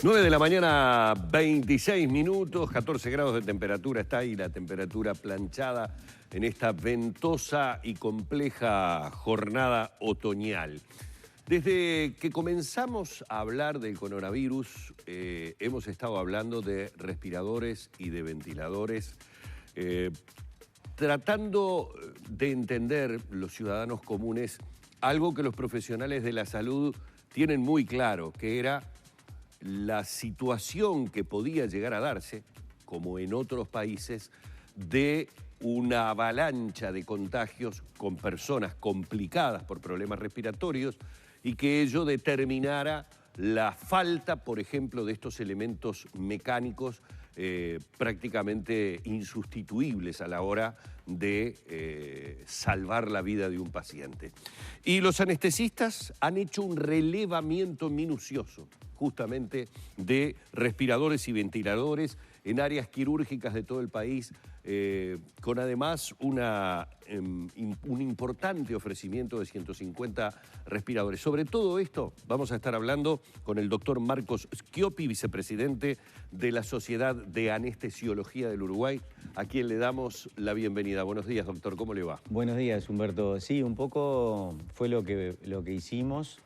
9 de la mañana, 26 minutos, 14 grados de temperatura está ahí, la temperatura planchada en esta ventosa y compleja jornada otoñal. Desde que comenzamos a hablar del coronavirus, hemos estado hablando de respiradores y de ventiladores, tratando de entender los ciudadanos comunes algo que los profesionales de la salud tienen muy claro, que era la situación que podía llegar a darse, como en otros países, de una avalancha de contagios con personas complicadas por problemas respiratorios y que ello determinara la falta, por ejemplo, de estos elementos mecánicos prácticamente insustituibles a la hora de salvar la vida de un paciente. Y los anestesistas han hecho un relevamiento minucioso justamente de respiradores y ventiladores en áreas quirúrgicas de todo el país, con además un importante ofrecimiento de 150 respiradores. Sobre todo esto vamos a estar hablando con el doctor Marcos Schioppi, vicepresidente de la Sociedad de Anestesiología del Uruguay, a quien le damos la bienvenida. Buenos días, doctor, ¿cómo le va? Buenos días, Humberto. Sí, un poco fue lo que hicimos.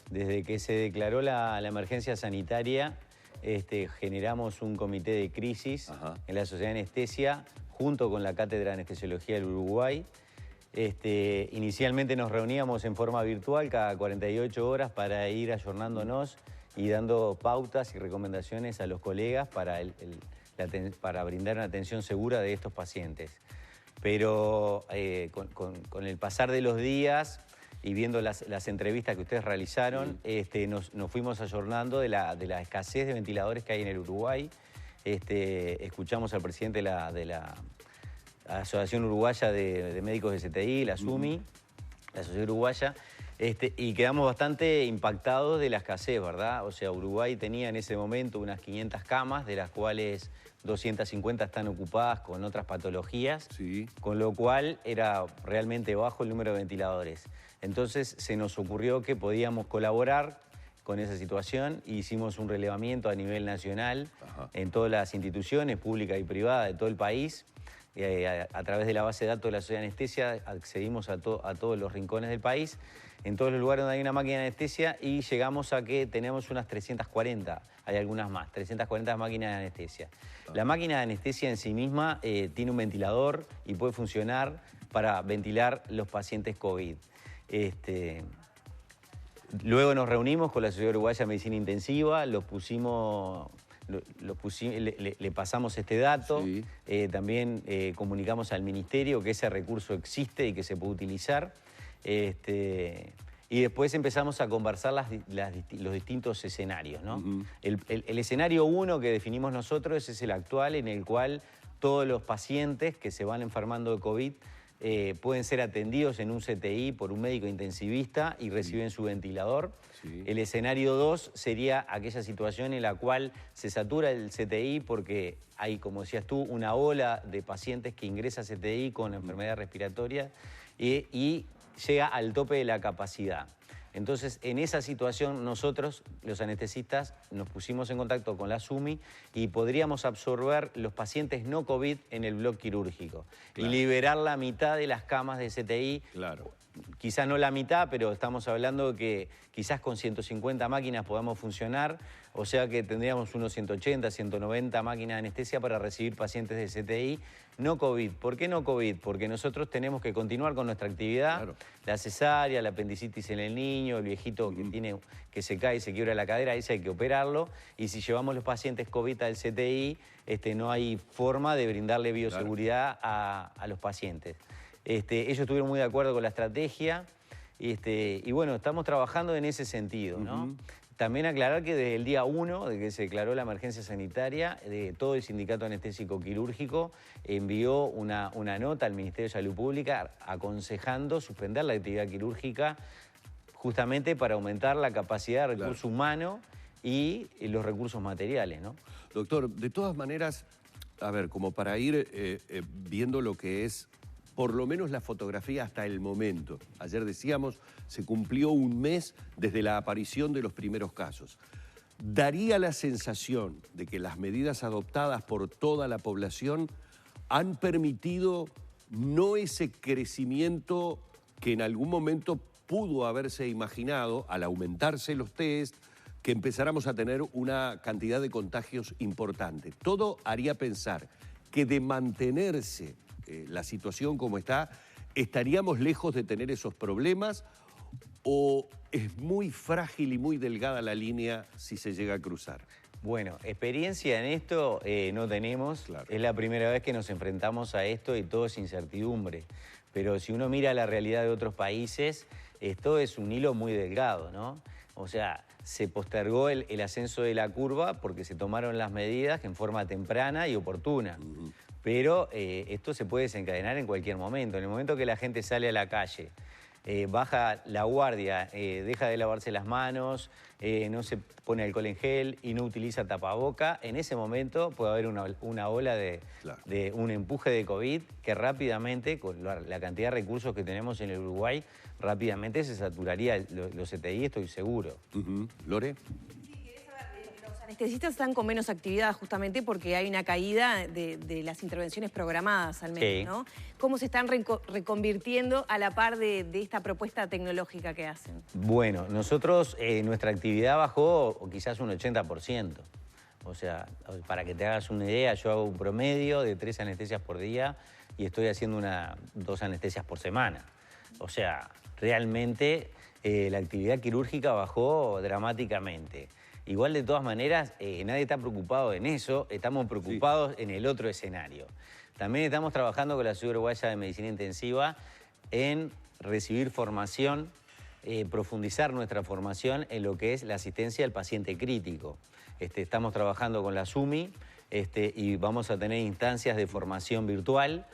Desde que se declaró la emergencia sanitaria, generamos un comité de crisis en la Sociedad de Anestesia, junto con la Cátedra de Anestesiología del Uruguay. Inicialmente nos reuníamos en forma virtual cada 48 horas para ir ayornándonos y dando pautas y recomendaciones a los colegas para brindar una atención segura de estos pacientes. Pero con el pasar de los días y viendo las entrevistas que ustedes realizaron, nos fuimos ayornando de la escasez de ventiladores que hay en el Uruguay. Escuchamos al presidente de la Asociación Uruguaya de Médicos de CTI, la SUMI, la Sociedad Uruguaya, y quedamos bastante impactados de la escasez, ¿verdad? O sea, Uruguay tenía en ese momento unas 500 camas, de las cuales 250 están ocupadas con otras patologías, con lo cual era realmente bajo el número de ventiladores. Entonces se nos ocurrió que podíamos colaborar con esa situación e hicimos un relevamiento a nivel nacional en todas las instituciones públicas y privadas de todo el país. A través de la base de datos de la Sociedad de Anestesia accedimos a todos los rincones del país, en todos los lugares donde hay una máquina de anestesia, y llegamos a que tenemos unas 340, hay algunas más, 340 máquinas de anestesia. La máquina de anestesia en sí misma tiene un ventilador y puede funcionar para ventilar los pacientes COVID. Luego nos reunimos con la Sociedad Uruguaya de Medicina Intensiva, le pasamos este dato, también comunicamos al Ministerio que ese recurso existe y que se puede utilizar, y después empezamos a conversar los distintos escenarios, ¿no? El escenario 1 que definimos nosotros es el actual, en el cual todos los pacientes que se van enfermando de COVID pueden ser atendidos en un CTI por un médico intensivista y reciben su ventilador. El escenario 2 sería aquella situación en la cual se satura el CTI porque hay, como decías tú, una ola de pacientes que ingresa a CTI con enfermedad respiratoria y llega al tope de la capacidad. Entonces, en esa situación, nosotros, los anestesistas, nos pusimos en contacto con la SUMI y podríamos absorber los pacientes no COVID en el bloque quirúrgico y liberar la mitad de las camas de CTI. Quizás no la mitad, pero estamos hablando de que quizás con 150 máquinas podamos funcionar, o sea que tendríamos unos 180, 190 máquinas de anestesia para recibir pacientes de CTI no COVID. ¿Por qué no COVID? Porque nosotros tenemos que continuar con nuestra actividad, la cesárea, la apendicitis en el niño, el viejito que se cae y se quiebra la cadera, ese hay que operarlo, y si llevamos los pacientes COVID al CTI, no hay forma de brindarle bioseguridad a los pacientes. Ellos estuvieron muy de acuerdo con la estrategia y bueno, estamos trabajando en ese sentido, ¿no? También aclarar que desde el día 1 de que se declaró la emergencia sanitaria, todo el Sindicato Anestésico Quirúrgico envió una nota al Ministerio de Salud Pública aconsejando suspender la actividad quirúrgica justamente para aumentar la capacidad de recurso humano y los recursos materiales, ¿no? Doctor, de todas maneras, a ver, como para ir viendo lo que es por lo menos la fotografía hasta el momento. Ayer decíamos, se cumplió un mes desde la aparición de los primeros casos. daría la sensación de que las medidas adoptadas por toda la población han permitido no ese crecimiento que en algún momento pudo haberse imaginado al aumentarse los test, que empezáramos a tener una cantidad de contagios importante. Todo haría pensar que de mantenerse la situación como está, estaríamos lejos de tener esos problemas, o es muy frágil y muy delgada la línea si se llega a cruzar. Bueno, experiencia en esto no tenemos. Claro. Es la primera vez que nos enfrentamos a esto y todo es incertidumbre. Pero si uno mira la realidad de otros países, esto es un hilo muy delgado, ¿no? O sea, se postergó el ascenso de la curva porque se tomaron las medidas en forma temprana y oportuna. Pero esto se puede desencadenar en cualquier momento. En el momento que la gente sale a la calle, baja la guardia, deja de lavarse las manos, no se pone alcohol en gel y no utiliza tapaboca, en ese momento puede haber una ola de un empuje de COVID que rápidamente, con la cantidad de recursos que tenemos en el Uruguay, rápidamente se saturaría los CTI, estoy seguro. ¿Lore? Los anestesistas están con menos actividad justamente porque hay una caída de las intervenciones programadas al menos, ¿no? ¿Cómo se están reconvirtiendo a la par de esta propuesta tecnológica que hacen? Bueno, nosotros, nuestra actividad bajó quizás un 80%. O sea, para que te hagas una idea, yo hago un promedio de 3 anestesias por día y estoy haciendo 2 anestesias por semana. O sea, realmente la actividad quirúrgica bajó dramáticamente. Igual, de todas maneras, nadie está preocupado en eso, estamos preocupados en el otro escenario. También estamos trabajando con la Sociedad Uruguaya de Medicina Intensiva en recibir formación, profundizar nuestra formación en lo que es la asistencia al paciente crítico. Estamos trabajando con la SUMI y vamos a tener instancias de formación virtual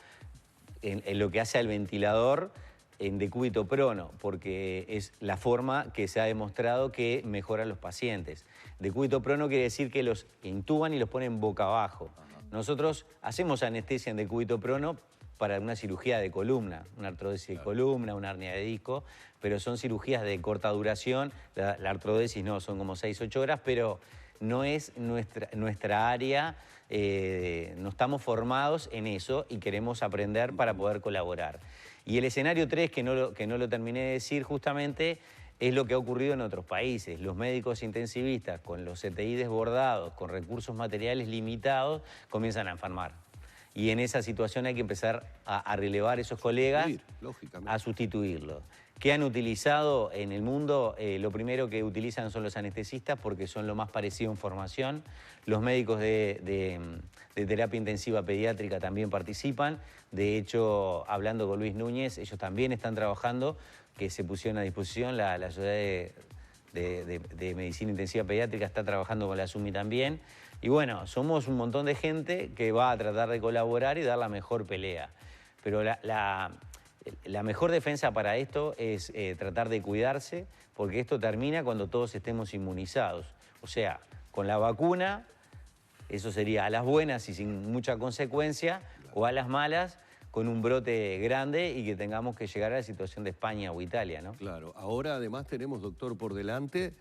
en lo que hace al ventilador en decúbito prono, porque es la forma que se ha demostrado que mejora a los pacientes. Decúbito prono quiere decir que los intuban y los ponen boca abajo. Nosotros hacemos anestesia en decúbito prono para una cirugía de columna, una artrodesis de columna, una hernia de disco, pero son cirugías de corta duración. La artrodesis no, son como 6-8 horas, pero no es nuestra área, no estamos formados en eso y queremos aprender para poder colaborar. Y el escenario 3, que no lo terminé de decir justamente, es lo que ha ocurrido en otros países. Los médicos intensivistas con los CTI desbordados, con recursos materiales limitados, comienzan a enfermar. Y en esa situación hay que empezar a relevar esos colegas, a sustituirlos. ¿Qué han utilizado en el mundo? Lo primero que utilizan son los anestesistas porque son lo más parecido en formación. Los médicos de terapia intensiva pediátrica también participan. De hecho, hablando con Luis Núñez, ellos también están trabajando, que se pusieron a disposición. La Sociedad de Medicina Intensiva Pediátrica está trabajando con la SUMI también. Y bueno, somos un montón de gente que va a tratar de colaborar y dar la mejor pelea. Pero la mejor defensa para esto es tratar de cuidarse, porque esto termina cuando todos estemos inmunizados. O sea, con la vacuna, eso sería a las buenas y sin mucha consecuencia, o a las malas, con un brote grande y que tengamos que llegar a la situación de España o Italia, ¿no? Claro. Ahora además tenemos, doctor, por delante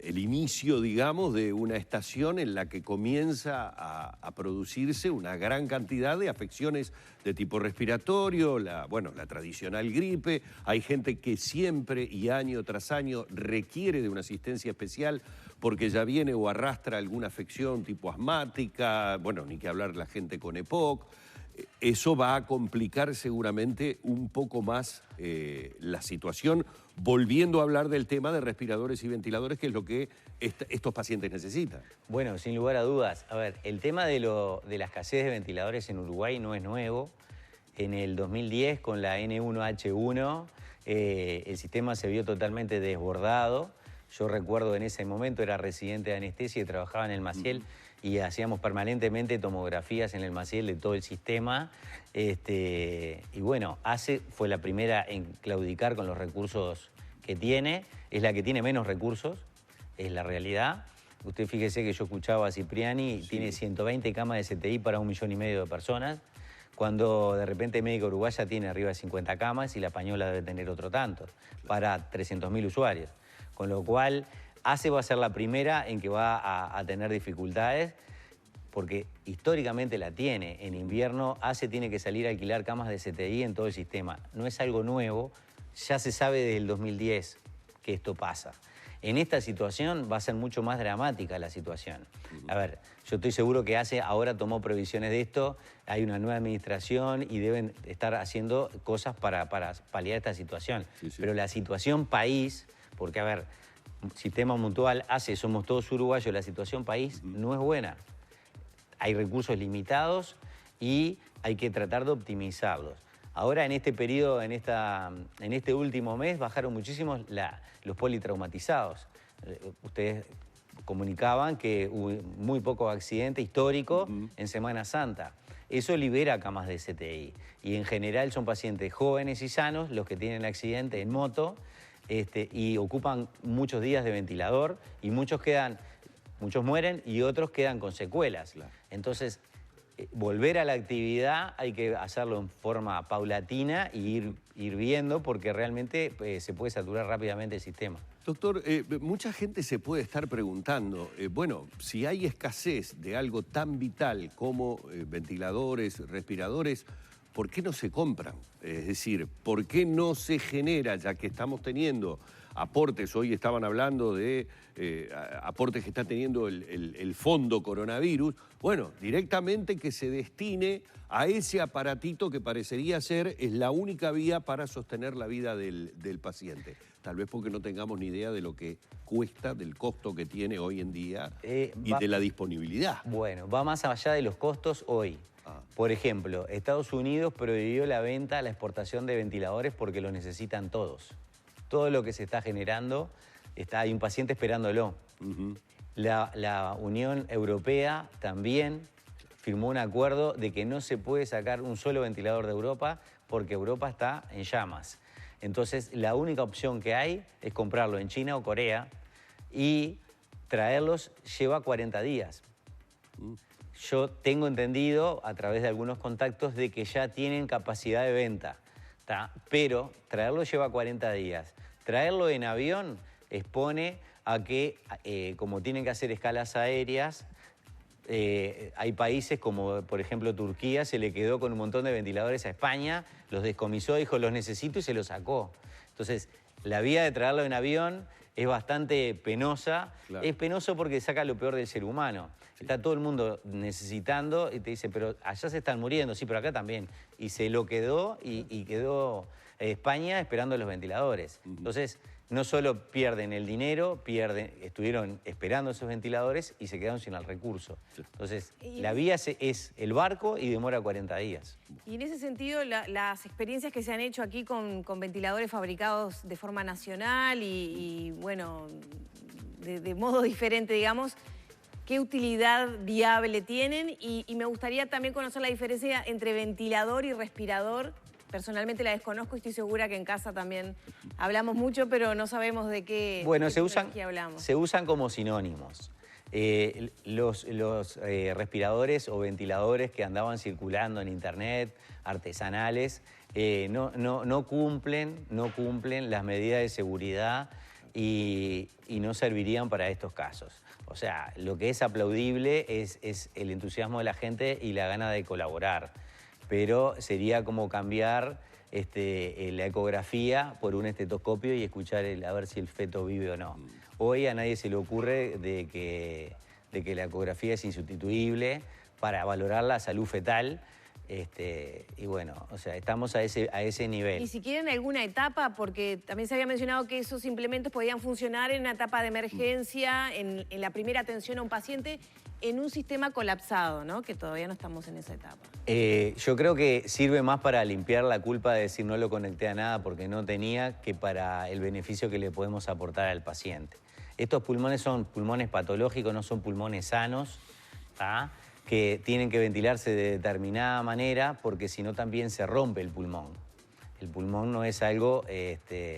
el inicio, digamos, de una estación en la que comienza a producirse una gran cantidad de afecciones de tipo respiratorio, la tradicional gripe. Hay gente que siempre y año tras año requiere de una asistencia especial porque ya viene o arrastra alguna afección tipo asmática, bueno, ni que hablar la gente con EPOC. Eso va a complicar seguramente un poco más la situación, volviendo a hablar del tema de respiradores y ventiladores, que es lo que estos pacientes necesitan. Bueno, sin lugar a dudas. A ver, el tema de la escasez de ventiladores en Uruguay no es nuevo. En el 2010, con la N1H1, el sistema se vio totalmente desbordado. Yo recuerdo en ese momento, era residente de anestesia y trabajaba en el Maciel, y hacíamos permanentemente tomografías en el Maciel de todo el sistema. Y bueno, ACE fue la primera en claudicar con los recursos que tiene. Es la que tiene menos recursos, es la realidad. Usted fíjese que yo escuchaba a Cipriani, tiene 120 camas de CTI para 1,5 millones de personas, cuando de repente Médica Uruguaya tiene arriba de 50 camas y la española debe tener otro tanto, para 300.000 usuarios. Con lo cual, ACE va a ser la primera en que va a tener dificultades, porque históricamente la tiene. En invierno ACE tiene que salir a alquilar camas de CTI en todo el sistema. No es algo nuevo, ya se sabe desde el 2010 que esto pasa. En esta situación va a ser mucho más dramática la situación. A ver, yo estoy seguro que ACE ahora tomó previsiones de esto, hay una nueva administración y deben estar haciendo cosas para paliar esta situación. Sí, sí. Pero la situación país, porque a ver, sistema mutual, ACE, somos todos uruguayos, la situación país no es buena. Hay recursos limitados y hay que tratar de optimizarlos. Ahora en este periodo, en este último mes, bajaron muchísimo los politraumatizados. Ustedes comunicaban que hubo muy poco accidente histórico en Semana Santa. Eso libera camas de CTI. Y en general son pacientes jóvenes y sanos los que tienen accidente en moto y ocupan muchos días de ventilador y muchos mueren y otros quedan con secuelas. Claro. Entonces, volver a la actividad hay que hacerlo en forma paulatina y ir viendo porque realmente se puede saturar rápidamente el sistema. Doctor, mucha gente se puede estar preguntando, bueno, si hay escasez de algo tan vital como ventiladores, respiradores, ¿por qué no se compran? Es decir, ¿por qué no se genera, ya que estamos teniendo aportes? Hoy estaban hablando de aportes que está teniendo el fondo coronavirus. Bueno, directamente que se destine a ese aparatito que parecería ser es la única vía para sostener la vida del paciente. Tal vez porque no tengamos ni idea de lo que cuesta, del costo que tiene hoy en día y de la disponibilidad. Bueno, va más allá de los costos hoy. Por ejemplo, Estados Unidos prohibió la venta, la exportación de ventiladores porque lo necesitan todos. Todo lo que se está generando, hay un paciente esperándolo. La Unión Europea también firmó un acuerdo de que no se puede sacar un solo ventilador de Europa porque Europa está en llamas. Entonces, la única opción que hay es comprarlo en China o Corea y traerlos lleva 40 días. Yo tengo entendido, a través de algunos contactos, de que ya tienen capacidad de venta, ¿tá? Pero traerlo lleva 40 días. Traerlo en avión expone a que, como tienen que hacer escalas aéreas, hay países como, por ejemplo, Turquía, se le quedó con un montón de ventiladores a España, los descomisó, dijo, los necesito y se los sacó. Entonces, la vía de traerlo en avión es bastante penosa. Claro. Es penoso porque saca lo peor del ser humano. Sí. Está todo el mundo necesitando y te dice, pero allá se están muriendo, sí, pero acá también. Y se lo quedó y quedó España esperando los ventiladores. Entonces, no solo pierden el dinero, estuvieron esperando esos ventiladores y se quedaron sin el recurso. Entonces, la vía es el barco y demora 40 días. Y en ese sentido, las experiencias que se han hecho aquí con ventiladores fabricados de forma nacional y bueno, de modo diferente, digamos, ¿qué utilidad viable tienen? Y me gustaría también conocer la diferencia entre ventilador y respirador. Personalmente la desconozco y estoy segura que en casa también hablamos mucho, pero no sabemos de qué, bueno, de qué hablamos. Se usan como sinónimos. Los respiradores o ventiladores que andaban circulando en internet, artesanales, no cumplen las medidas de seguridad y no servirían para estos casos. O sea, lo que es aplaudible es el entusiasmo de la gente y la gana de colaborar. Pero sería como cambiar la ecografía por un estetoscopio y escuchar a ver si el feto vive o no. Hoy a nadie se le ocurre de que la ecografía es insustituible para valorar la salud fetal. Y bueno, o sea, estamos a ese nivel. Y si quieren alguna etapa, porque también se había mencionado que esos implementos podían funcionar en una etapa de emergencia, en la primera atención a un paciente, en un sistema colapsado, ¿no? Que todavía no estamos en esa etapa. Yo creo que sirve más para limpiar la culpa de decir no lo conecté a nada porque no tenía, que para el beneficio que le podemos aportar al paciente. Estos pulmones son pulmones patológicos, no son pulmones sanos, ¿tá? Que tienen que ventilarse de determinada manera porque si no también se rompe el pulmón. El pulmón no es algo,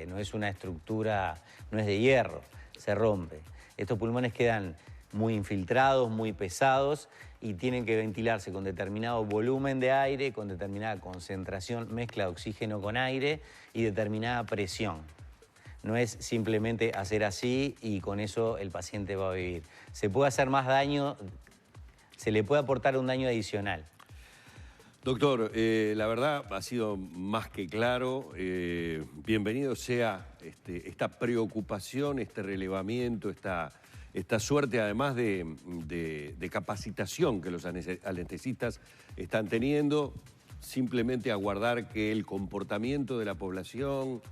no es una estructura, no es de hierro, se rompe. Estos pulmones quedan muy infiltrados, muy pesados y tienen que ventilarse con determinado volumen de aire, con determinada concentración, mezcla de oxígeno con aire y determinada presión. no es simplemente hacer así y con eso el paciente va a vivir. Se puede hacer más daño, se le puede aportar un daño adicional. Doctor, la verdad ha sido más que claro. Bienvenido sea esta preocupación, este relevamiento, esta suerte además de capacitación que los anestesistas están teniendo. Simplemente aguardar que el comportamiento de la población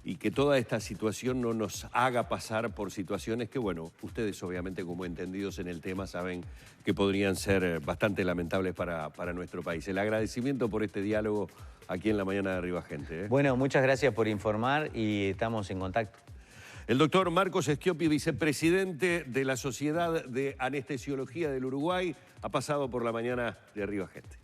y que toda esta situación no nos haga pasar por situaciones que, bueno, ustedes obviamente como entendidos en el tema saben que podrían ser bastante lamentables para nuestro país. El agradecimiento por este diálogo aquí en La Mañana de Arriba Gente. Bueno, muchas gracias por informar y estamos en contacto. El doctor Marcos Schioppi, vicepresidente de la Sociedad de Anestesiología del Uruguay, ha pasado por La Mañana de Arriba Gente.